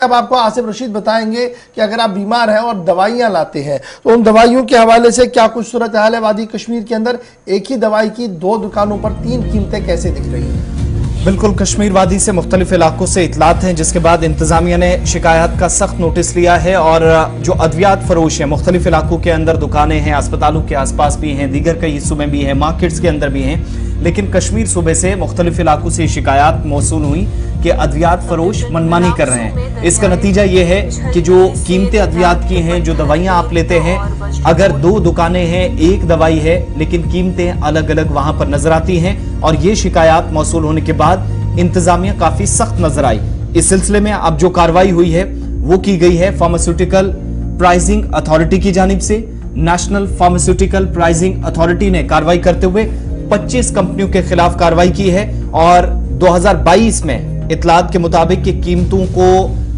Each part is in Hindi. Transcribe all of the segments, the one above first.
अब आपको आसिफ रशीद बताएंगे कि अगर आप बीमार हैं और दवाइयां लाते हैं तो उन दवाइयों के हवाले से क्या कुछ सूरत हाल है वादी कश्मीर के अंदर। एक ही दवाई की 2 दुकानों पर 3 कीमतें कैसे दिख रही हैं। बिल्कुल, कश्मीर वादी से मुख्तलिफ इलाकों से इतलात हैं, जिसके बाद इंतजामिया ने शिकायत का सख्त नोटिस लिया है और जो अद्वियात फरोश हैं मुख्तलिफ इलाकों के अंदर दुकानें हैं, अस्पतालों के आसपास भी हैं, दीगर कई हिस्सों में भी हैं, मार्केट्स के अंदर भी हैं, लेकिन कश्मीर सूबे से मुख्तलिफ इलाकों से शिकायत मौसूल हुई कि अद्वियात फरोश मनमानी कर रहे हैं। इसका नतीजा ये है कि जो कीमतें अद्वियात की हैं, जो दवाइयां आप लेते हैं, अगर 2 दुकानें हैं, एक दवाई है, लेकिन कीमतें अलग अलग वहां पर नजर आती हैं। और ये शिकायत मौसूल होने के बाद इंतजामिया काफी सख्त नजर आई। इस सिलसिले में अब जो कार्रवाई हुई है वो की गई है फार्मास्यूटिकल प्राइसिंग अथॉरिटी की जानिब से। नेशनल फार्मास्यूटिकल प्राइसिंग अथॉरिटी ने कार्रवाई करते हुए 25 कंपनियों के खिलाफ कार्रवाई की है और 2022 में इतलात के मुताबिक कि कीमतों को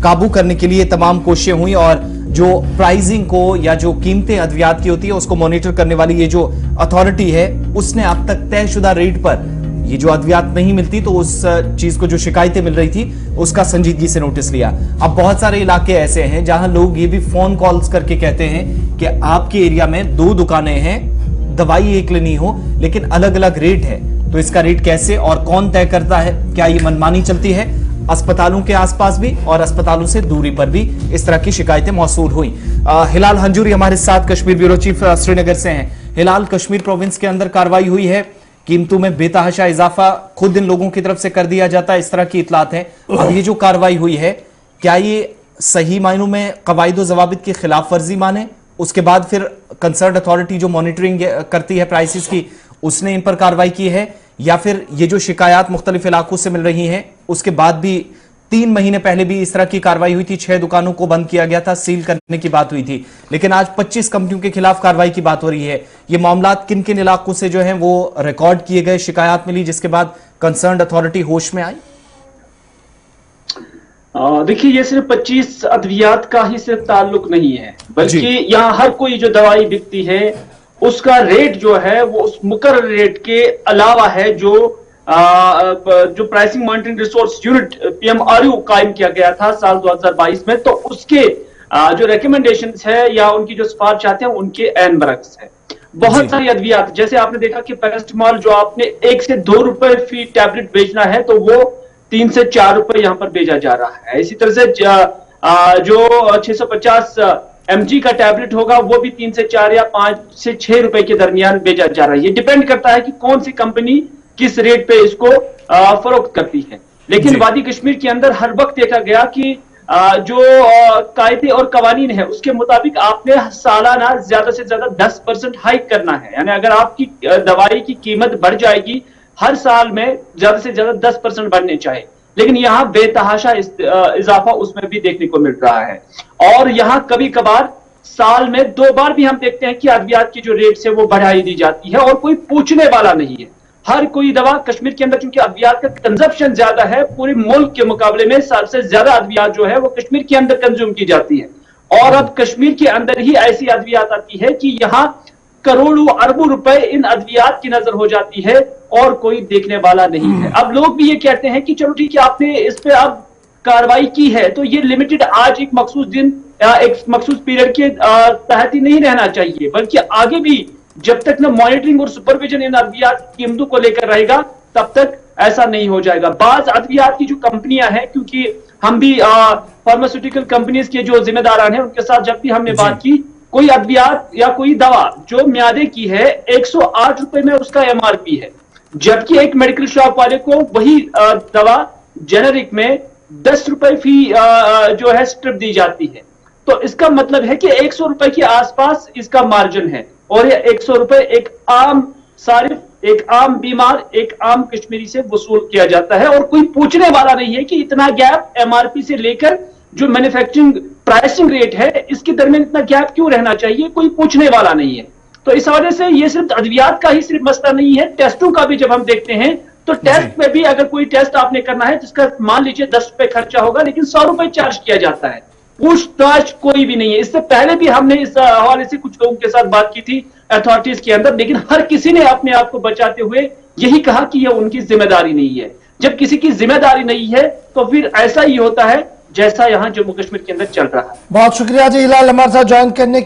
काबू करने के लिए तमाम कोशिशें हुई और जो प्राइसिंग को या जो कीमतें अद्वियात की होती है उसको मॉनिटर करने वाली ये जो अथॉरिटी है उसने अब तक तयशुदा रेट पर ये जो अद्वियात नहीं मिलती तो उस चीज को जो शिकायतें मिल रही थी उसका संजीदगी से नोटिस लिया। अब बहुत सारे इलाके ऐसे हैं जहां लोग ये भी फोन कॉल्स करके कहते हैं कि आपके एरिया में 2 दुकानें हैं, दवाई एक लेनी हो लेकिन अलग अलग रेट है, तो इसका रेट कैसे और कौन तय करता है? क्या ये मनमानी चलती है? अस्पतालों के आसपास भी और अस्पतालों से दूरी पर भी इस तरह की शिकायतें मौसूल हुई। हिलाल हंजूरी हमारे साथ कश्मीर ब्यूरो चीफ श्रीनगर से हैं। हिलाल, कश्मीर प्रोविंस के अंदर कार्रवाई हुई है, कीमतों में बेतहाशा इजाफा खुद इन लोगों की तरफ से कर दिया जाता है, इस तरह की इतलात है। अब ये जो कार्रवाई हुई है क्या ये सही मायनों में कवायद व ज़वाबित की खिलाफ वर्जी माने? उसके बाद फिर कंसर्न अथॉरिटी जो मॉनिटरिंग करती है प्राइसेस की उसने इन पर कार्रवाई की है, या फिर ये जो शिकायत मुख्तलिफ इलाकों से मिल रही हैं उसके बाद भी 3 महीने पहले भी इस तरह की कार्रवाई हुई थी, 6 दुकानों को बंद किया गया था, सील करने की बात हुई थी, लेकिन आज 25 कंपनियों के खिलाफ कार्रवाई की बात हो रही है। ये मामला किन किन इलाकों से जो है वो रिकॉर्ड किए गए, शिकायत मिली जिसके बाद कंसर्न अथॉरिटी होश में आई? देखिए, ये सिर्फ 25 अद्वियात का ही सिर्फ ताल्लुक नहीं है, बल्कि यहाँ हर कोई जो दवाई बिकती है उसका रेट जो है वो उस मुकर्रर रेट के अलावा है जो pricing monitoring resource unit PMRU कायम किया गया था साल 2022 में, तो उसके जो रिकमेंडेशंस है या उनकी जो सिफारिश हैं उनके एन बरक्स है। बहुत सारी अद्वियात, जैसे आपने देखा कि पैरासिटामोल जो आपने 1 से 2 रुपए फी टैबलेट बेचना है तो वो 3 से 4 रुपए यहां पर भेजा जा रहा है। इसी तरह से जो 650 mg का टैबलेट होगा वो भी 3 से 4 या 5 से 6 रुपए के दरमियान भेजा जा रहा है। ये डिपेंड करता है कि कौन सी कंपनी किस रेट पे इसको फरोख्त करती है। लेकिन वादी कश्मीर के अंदर हर वक्त देखा गया कि जो कायदे और कवानीन है उसके मुताबिक आपने सालाना ज्यादा से ज्यादा 10% हाइक करना है, यानी अगर आपकी दवाई की कीमत बढ़ जाएगी हर साल में ज्यादा से ज्यादा 10% बढ़ने चाहिए, लेकिन यहाँ बेतहाशा इजाफा उसमें भी देखने को मिल रहा है। और यहाँ कभी कभार साल में 2 बार भी हम देखते हैं कि अद्वियात की जो रेट्स है वो बढ़ाई दी जाती है और कोई पूछने वाला नहीं है। हर कोई दवा कश्मीर के अंदर चूंकि अद्वियात का कंजप्शन ज्यादा है, पूरे मुल्क के मुकाबले में सबसे ज्यादा अद्वियात जो है वो कश्मीर के अंदर कंज्यूम की जाती है। और अब कश्मीर के अंदर ही ऐसी अद्वियात आती है कि यहाँ करोड़ों अरबों रुपए इन अद्वियात की नजर हो जाती है और कोई देखने वाला नहीं है। अब लोग भी ये कहते हैं कि चलो ठीक है, आपने इस पे अब कार्रवाई की है तो ये लिमिटेड आज एक मखसूस दिन या एक मखसूस पीरियड के तहत ही नहीं रहना चाहिए, बल्कि आगे भी जब तक ना मॉनिटरिंग और सुपरविजन इन अद्वियात की कीमतों को लेकर रहेगा तब तक ऐसा नहीं हो जाएगा। बाज अद्वियात की जो कंपनियां हैं, क्योंकि हम भी फार्मास्यूटिकल कंपनीज के जो जिम्मेदार हैं उनके साथ जब भी हमने बात की, कोई अद्वियात या कोई दवा जो म्यादे की है 108 रुपए में उसका MRP है, जबकि एक मेडिकल शॉप वाले को वही दवा जेनेरिक में 10 रुपए फी जो है स्ट्रिप दी जाती है। तो इसका मतलब है कि 100 रुपए के आसपास इसका मार्जिन है और ये 100 रुपए एक आम सारिफ, एक आम बीमार, एक आम कश्मीरी से वसूल किया जाता है और कोई पूछने वाला नहीं है कि इतना गैप MRP से लेकर जो मैन्युफैक्चरिंग प्राइसिंग रेट है इसके दरमियान इतना गैप क्यों रहना चाहिए, कोई पूछने वाला नहीं है। तो इस वजह से ये सिर्फ अद्वियात का ही सिर्फ मसला नहीं है, टेस्टों का भी जब हम देखते हैं तो टेस्ट में भी अगर कोई टेस्ट आपने करना है जिसका मान लीजिए 10 रुपए खर्चा होगा लेकिन 100 रुपए चार्ज किया जाता है, पूछताछ कोई भी नहीं है। इससे पहले भी हमने इस हवाले से कुछ लोगों के साथ बात की थी अथॉरिटीज के अंदर, लेकिन हर किसी ने अपने आप को बचाते हुए यही कहा कि यह उनकी जिम्मेदारी नहीं है। जब किसी की जिम्मेदारी नहीं है तो फिर ऐसा ही होता है जैसा यहाँ जम्मू कश्मीर के अंदर चल रहा है। बहुत शुक्रिया जी हिलाल हमारे साथ ज्वाइन करने